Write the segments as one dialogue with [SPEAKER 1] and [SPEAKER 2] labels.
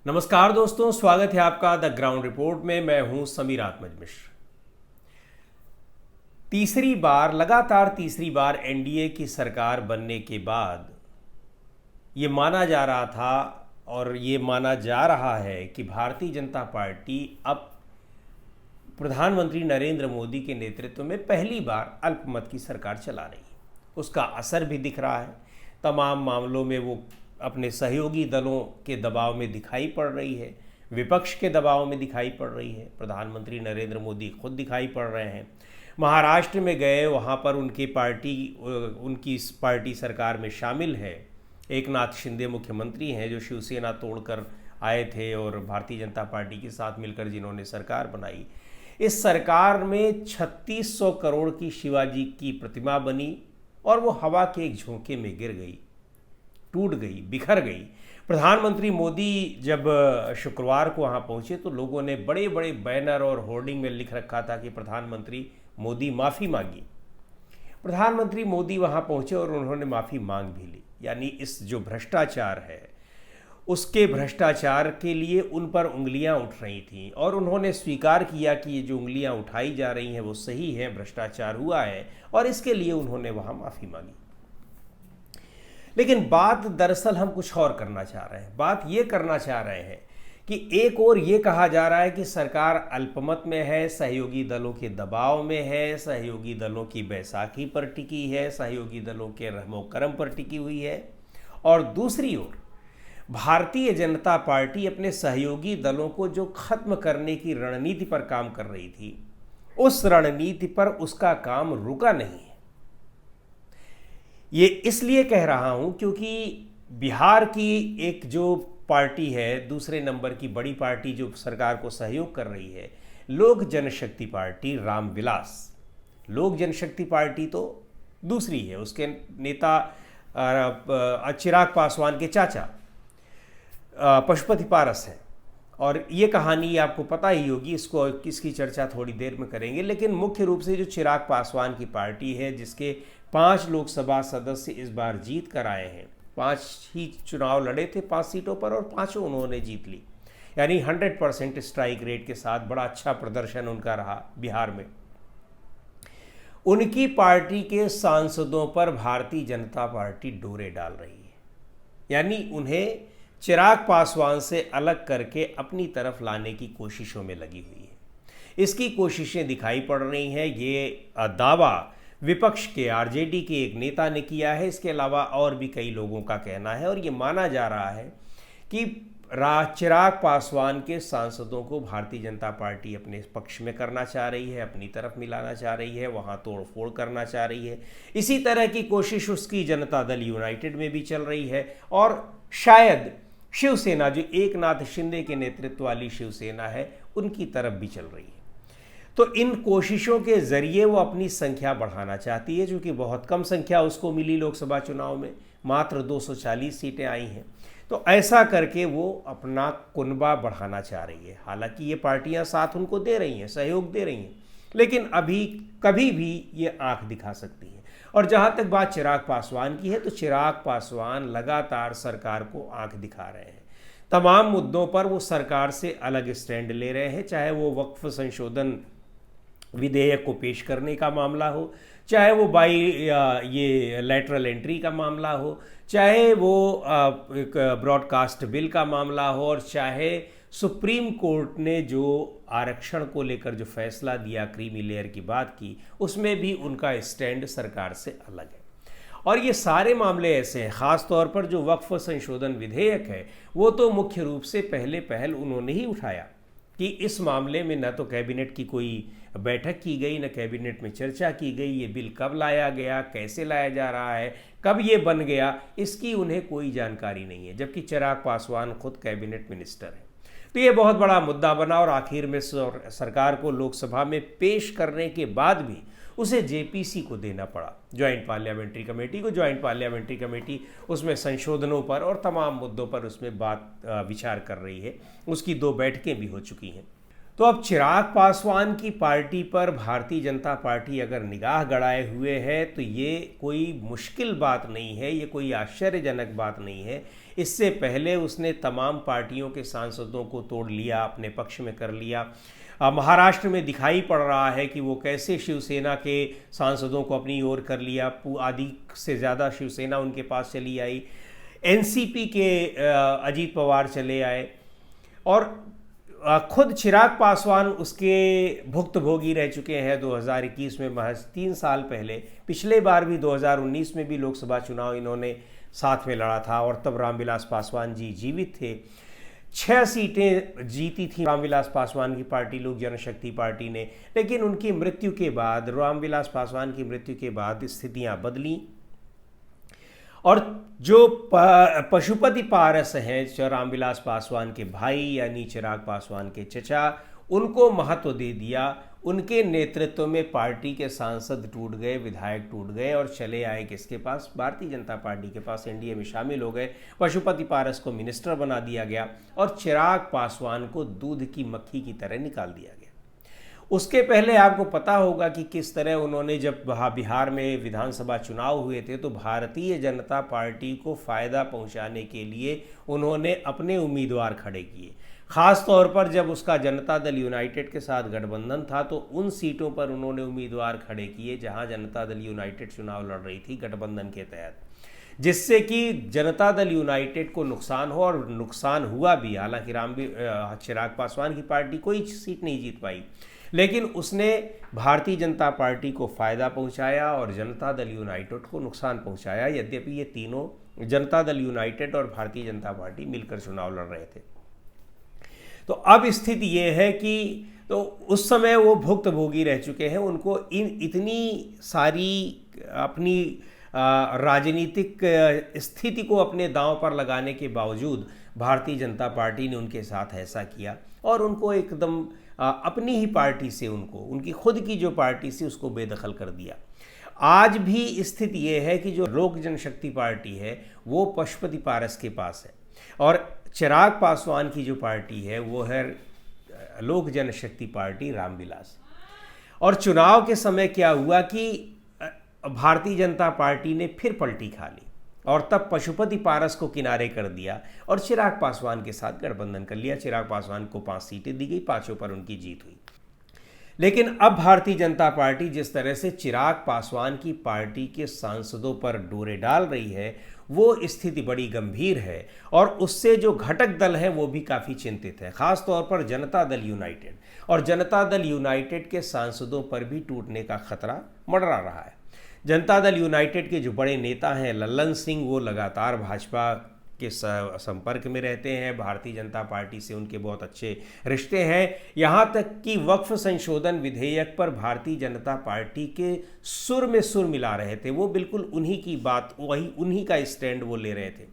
[SPEAKER 1] नमस्कार दोस्तों, स्वागत है आपका द ग्राउंड रिपोर्ट में। मैं हूं समीर आत्मज मिश्र। लगातार तीसरी बार एनडीए की सरकार बनने के बाद ये माना जा रहा था और ये माना जा रहा है कि भारतीय जनता पार्टी अब प्रधानमंत्री नरेंद्र मोदी के नेतृत्व में पहली बार अल्पमत की सरकार चला रही है। उसका असर भी दिख रहा है। तमाम मामलों में वो अपने सहयोगी दलों के दबाव में दिखाई पड़ रही है, विपक्ष के दबाव में दिखाई पड़ रही है। प्रधानमंत्री नरेंद्र मोदी खुद दिखाई पड़ रहे हैं। महाराष्ट्र में गए, वहाँ पर उनकी पार्टी सरकार में शामिल है। एकनाथ शिंदे मुख्यमंत्री हैं जो शिवसेना तोड़कर आए थे और भारतीय जनता पार्टी के साथ मिलकर जिन्होंने सरकार बनाई। इस सरकार में 3600 करोड़ की शिवाजी की प्रतिमा बनी और वो हवा के एक झोंके में गिर गई, टूट गई, बिखर गई। प्रधानमंत्री मोदी जब शुक्रवार को वहाँ पहुँचे तो लोगों ने बड़े बड़े बैनर और होर्डिंग में लिख रखा था कि प्रधानमंत्री मोदी माफ़ी मांगी। प्रधानमंत्री मोदी वहाँ पहुँचे और उन्होंने माफ़ी मांग भी ली। यानी इस जो भ्रष्टाचार है उसके भ्रष्टाचार के लिए उन पर उंगलियां उठ रही थीं और उन्होंने स्वीकार किया कि ये जो उंगलियां उठाई जा रही हैं वो सही है, भ्रष्टाचार हुआ है और इसके लिए उन्होंने वहाँ माफ़ी मांगी। लेकिन बात दरअसल हम कुछ और करना चाह रहे हैं। बात ये करना चाह रहे हैं कि एक और ये कहा जा रहा है कि सरकार अल्पमत में है, सहयोगी दलों के दबाव में है, सहयोगी दलों की बैसाखी पर टिकी है, सहयोगी दलों के रहमो करम पर टिकी हुई है। और दूसरी ओर भारतीय जनता पार्टी अपने सहयोगी दलों को जो खत्म करने की रणनीति पर काम कर रही थी, उस रणनीति पर उसका काम रुका नहीं है। ये इसलिए कह रहा हूं क्योंकि बिहार की एक जो पार्टी है, दूसरे नंबर की बड़ी पार्टी जो सरकार को सहयोग कर रही है, लोक जनशक्ति पार्टी रामविलास। लोक जनशक्ति पार्टी तो दूसरी है, उसके नेता चिराग पासवान के चाचा पशुपति पारस हैं और ये कहानी आपको पता ही होगी। इसकी चर्चा थोड़ी देर में करेंगे। लेकिन मुख्य रूप से जो चिराग पासवान की पार्टी है, जिसके 5 लोकसभा सदस्य इस बार जीत कर आए हैं, 5 ही चुनाव लड़े थे 5 सीटों पर और 5 उन्होंने जीत ली। यानी 100% स्ट्राइक रेट के साथ बड़ा अच्छा प्रदर्शन उनका रहा बिहार में। उनकी पार्टी के सांसदों पर भारतीय जनता पार्टी डोरे डाल रही है। यानी उन्हें चिराग पासवान से अलग करके अपनी तरफ लाने की कोशिशों में लगी हुई है। इसकी कोशिशें दिखाई पड़ रही हैं। ये दावा विपक्ष के आरजेडी के एक नेता ने किया है। इसके अलावा और भी कई लोगों का कहना है और ये माना जा रहा है कि चिराग पासवान के सांसदों को भारतीय जनता पार्टी अपने पक्ष में करना चाह रही है, अपनी तरफ मिलाना चाह रही है, वहाँ तोड़ फोड़ करना चाह रही है। इसी तरह की कोशिश उसकी जनता दल यूनाइटेड में भी चल रही है और शायद शिवसेना, जो एकनाथ शिंदे के नेतृत्व वाली शिवसेना है, उनकी तरफ भी चल रही है। तो इन कोशिशों के जरिए वो अपनी संख्या बढ़ाना चाहती है, जो कि बहुत कम संख्या उसको मिली लोकसभा चुनाव में, मात्र 240 सीटें आई हैं। तो ऐसा करके वो अपना कुनबा बढ़ाना चाह रही है। हालांकि ये पार्टियां साथ उनको दे रही हैं, सहयोग दे रही हैं, लेकिन अभी कभी भी ये आंख दिखा सकती हैं। और जहाँ तक बात चिराग पासवान की है, तो चिराग पासवान लगातार सरकार को आंख दिखा रहे हैं। तमाम मुद्दों पर वो सरकार से अलग स्टैंड ले रहे हैं, चाहे वो वक्फ संशोधन विधेयक को पेश करने का मामला हो, चाहे वो ये लैटरल एंट्री का मामला हो, चाहे वो ब्रॉडकास्ट बिल का मामला हो, और चाहे सुप्रीम कोर्ट ने जो आरक्षण को लेकर जो फैसला दिया, क्रीमी लेयर की बात की, उसमें भी उनका स्टैंड सरकार से अलग है। और ये सारे मामले ऐसे हैं, ख़ास तौर पर जो वक्फ संशोधन विधेयक है, वो तो मुख्य रूप से पहल उन्होंने ही उठाया कि इस मामले में न तो कैबिनेट की कोई बैठक की गई, न कैबिनेट में चर्चा की गई। ये बिल कब लाया गया, कैसे लाया जा रहा है, कब ये बन गया, इसकी उन्हें कोई जानकारी नहीं है, जबकि चिराग पासवान खुद कैबिनेट मिनिस्टर हैं। तो ये बहुत बड़ा मुद्दा बना और आखिर में सरकार को लोकसभा में पेश करने के बाद भी उसे जेपीसी को देना पड़ा, ज्वाइंट पार्लियामेंट्री कमेटी को। ज्वाइंट पार्लियामेंट्री कमेटी उसमें संशोधनों पर और तमाम मुद्दों पर उसमें विचार कर रही है। उसकी 2 बैठकें भी हो चुकी हैं। तो अब चिराग पासवान की पार्टी पर भारतीय जनता पार्टी अगर निगाह गड़ाए हुए है तो ये कोई मुश्किल बात नहीं है, ये कोई आश्चर्यजनक बात नहीं है। इससे पहले उसने तमाम पार्टियों के सांसदों को तोड़ लिया, अपने पक्ष में कर लिया। महाराष्ट्र में दिखाई पड़ रहा है कि वो कैसे शिवसेना के सांसदों को अपनी ओर कर लिया, आधी से ज़्यादा शिवसेना उनके पास चली आई, एनसीपी के अजीत पवार चले आए, और खुद चिराग पासवान उसके भुक्तभोगी रह चुके हैं। 2021 में महज 3 साल पहले, पिछले बार भी 2019 में भी लोकसभा चुनाव इन्होंने साथ में लड़ा था और तब रामविलास पासवान जी जीवित थे। 6 सीटें जीती थी रामविलास पासवान की पार्टी, लोक जनशक्ति पार्टी ने। लेकिन उनकी मृत्यु के बाद, रामविलास पासवान की मृत्यु के बाद स्थितियां बदली और जो पशुपति पारस हैं, जो रामविलास पासवान के भाई यानी चिराग पासवान के चचा, उनको महत्व दे दिया। उनके नेतृत्व में पार्टी के सांसद टूट गए, विधायक टूट गए और चले आए किसके पास? भारतीय जनता पार्टी के पास, एनडीए में शामिल हो गए। पशुपति पारस को मिनिस्टर बना दिया गया और चिराग पासवान को दूध की मक्खी की तरह निकाल दिया गया। उसके पहले आपको पता होगा कि किस तरह उन्होंने, जब बिहार में विधानसभा चुनाव हुए थे तो भारतीय जनता पार्टी को फ़ायदा पहुंचाने के लिए उन्होंने अपने उम्मीदवार खड़े किए। ख़ास तौर पर जब उसका जनता दल यूनाइटेड के साथ गठबंधन था तो उन सीटों पर उन्होंने उम्मीदवार खड़े किए जहां जनता दल यूनाइटेड चुनाव लड़ रही थी गठबंधन के तहत, जिससे कि जनता दल यूनाइटेड को नुकसान हो, और नुकसान हुआ भी। हालांकि चिराग पासवान की पार्टी कोई सीट नहीं जीत पाई, लेकिन उसने भारतीय जनता पार्टी को फ़ायदा पहुंचाया और जनता दल यूनाइटेड को नुकसान पहुंचाया। यद्यपि ये तीनों, जनता दल यूनाइटेड और भारतीय जनता पार्टी, मिलकर चुनाव लड़ रहे थे। तो अब स्थिति ये है कि तो उस समय वो भुक्तभोगी रह चुके हैं। उनको इतनी सारी अपनी राजनीतिक स्थिति को अपने दांव पर लगाने के बावजूद भारतीय जनता पार्टी ने उनके साथ ऐसा किया और उनको एकदम अपनी ही पार्टी से, उनकी खुद की जो पार्टी से, उसको बेदखल कर दिया। आज भी स्थिति ये है कि जो लोक जनशक्ति पार्टी है वो पशुपति पारस के पास है और चिराग पासवान की जो पार्टी है वो है लोक जनशक्ति पार्टी रामविलास। और चुनाव के समय क्या हुआ कि भारतीय जनता पार्टी ने फिर पलटी खा ली और तब पशुपति पारस को किनारे कर दिया और चिराग पासवान के साथ गठबंधन कर लिया। चिराग पासवान को 5 सीटें दी गई, 5 पर उनकी जीत हुई। लेकिन अब भारतीय जनता पार्टी जिस तरह से चिराग पासवान की पार्टी के सांसदों पर डोरे डाल रही है, वो स्थिति बड़ी गंभीर है और उससे जो घटक दल हैं वो भी काफ़ी चिंतित है। खास तौर पर जनता दल यूनाइटेड, और जनता दल यूनाइटेड के सांसदों पर भी टूटने का खतरा मंडरा रहा है। जनता दल यूनाइटेड के जो बड़े नेता हैं लल्लन सिंह, वो लगातार भाजपा के संपर्क में रहते हैं, भारतीय जनता पार्टी से उनके बहुत अच्छे रिश्ते हैं। यहाँ तक कि वक्फ संशोधन विधेयक पर भारतीय जनता पार्टी के सुर में सुर मिला रहे थे। वो बिल्कुल उन्हीं की बात, वही उन्हीं का स्टैंड वो ले रहे थे।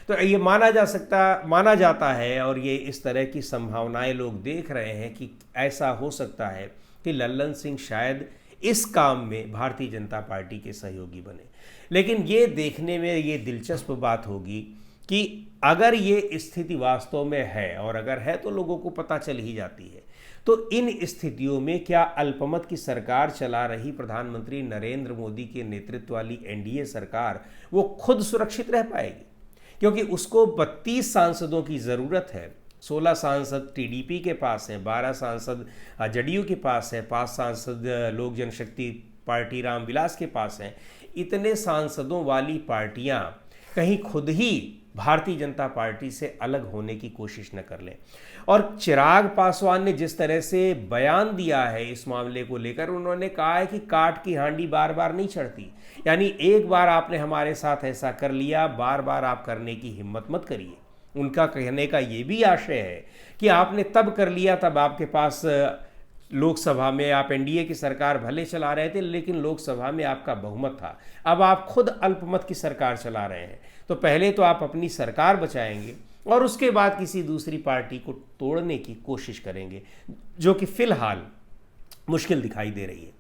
[SPEAKER 1] तो ये माना जाता है और ये इस तरह की संभावनाएं लोग देख रहे हैं कि ऐसा हो सकता है कि लल्लन सिंह शायद इस काम में भारतीय जनता पार्टी के सहयोगी बने। लेकिन ये देखने में ये दिलचस्प बात होगी कि अगर ये स्थिति वास्तव में है, और अगर है तो लोगों को पता चल ही जाती है, तो इन स्थितियों में क्या अल्पमत की सरकार चला रही प्रधानमंत्री नरेंद्र मोदी के नेतृत्व वाली एनडीए सरकार वो खुद सुरक्षित रह पाएगी? क्योंकि उसको 32 सांसदों की ज़रूरत है। 16 सांसद टीडीपी के पास हैं, 12 सांसद जदयू के पास है, 5 सांसद लोक जनशक्ति पार्टी रामविलास के पास हैं। इतने सांसदों वाली पार्टियां कहीं खुद ही भारतीय जनता पार्टी से अलग होने की कोशिश न कर लें। और चिराग पासवान ने जिस तरह से बयान दिया है इस मामले को लेकर, उन्होंने कहा है कि काट की हांडी बार बार नहीं चढ़ती। यानी एक बार आपने हमारे साथ ऐसा कर लिया, बार बार आप करने की हिम्मत मत करिए। उनका कहने का ये भी आशय है कि आपने तब कर लिया, तब आपके पास लोकसभा में आप एनडीए की सरकार भले चला रहे थे, लेकिन लोकसभा में आपका बहुमत था। अब आप खुद अल्पमत की सरकार चला रहे हैं, तो पहले तो आप अपनी सरकार बचाएंगे और उसके बाद किसी दूसरी पार्टी को तोड़ने की कोशिश करेंगे, जो कि फिलहाल मुश्किल दिखाई दे रही है।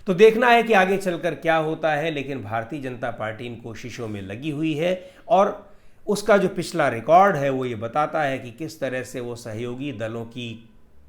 [SPEAKER 1] तो देखना है कि आगे चलकर क्या होता है, लेकिन भारतीय जनता पार्टी इन कोशिशों में लगी हुई है और उसका जो पिछला रिकॉर्ड है वो ये बताता है कि किस तरह से वो सहयोगी दलों की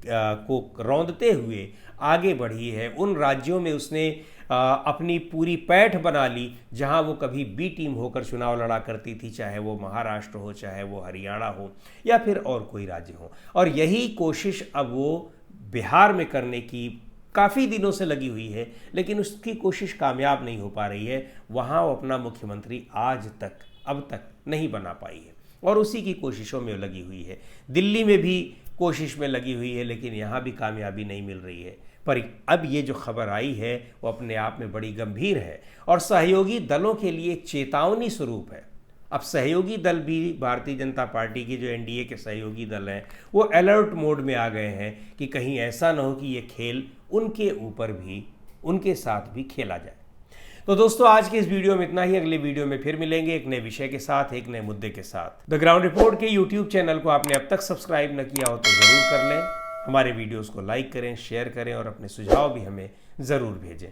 [SPEAKER 1] को रौंदते हुए आगे बढ़ी है। उन राज्यों में उसने अपनी पूरी पैठ बना ली जहां वो कभी बी टीम होकर चुनाव लड़ा करती थी, चाहे वो महाराष्ट्र हो, चाहे वो हरियाणा हो या फिर और कोई राज्य हो। और यही कोशिश अब वो बिहार में करने की काफ़ी दिनों से लगी हुई है, लेकिन उसकी कोशिश कामयाब नहीं हो पा रही है। वहाँ वो अपना मुख्यमंत्री आज तक अब तक नहीं बना पाई है और उसी की कोशिशों में लगी हुई है। दिल्ली में भी कोशिश में लगी हुई है, लेकिन यहाँ भी कामयाबी नहीं मिल रही है। पर अब ये जो खबर आई है वो अपने आप में बड़ी गंभीर है और सहयोगी दलों के लिए चेतावनी स्वरूप है। अब सहयोगी दल भी, भारतीय जनता पार्टी के जो एनडीए के सहयोगी दल हैं, वो अलर्ट मोड में आ गए हैं कि कहीं ऐसा ना हो कि ये खेल उनके ऊपर भी, उनके साथ भी खेला जाए। तो दोस्तों, आज के इस वीडियो में इतना ही। अगले वीडियो में फिर मिलेंगे एक नए विषय के साथ, एक नए मुद्दे के साथ। द ग्राउंड रिपोर्ट के यूट्यूब चैनल को आपने अब तक सब्सक्राइब न किया हो तो ज़रूर कर लें। हमारे वीडियोज़ को लाइक करें, शेयर करें और अपने सुझाव भी हमें ज़रूर भेजें।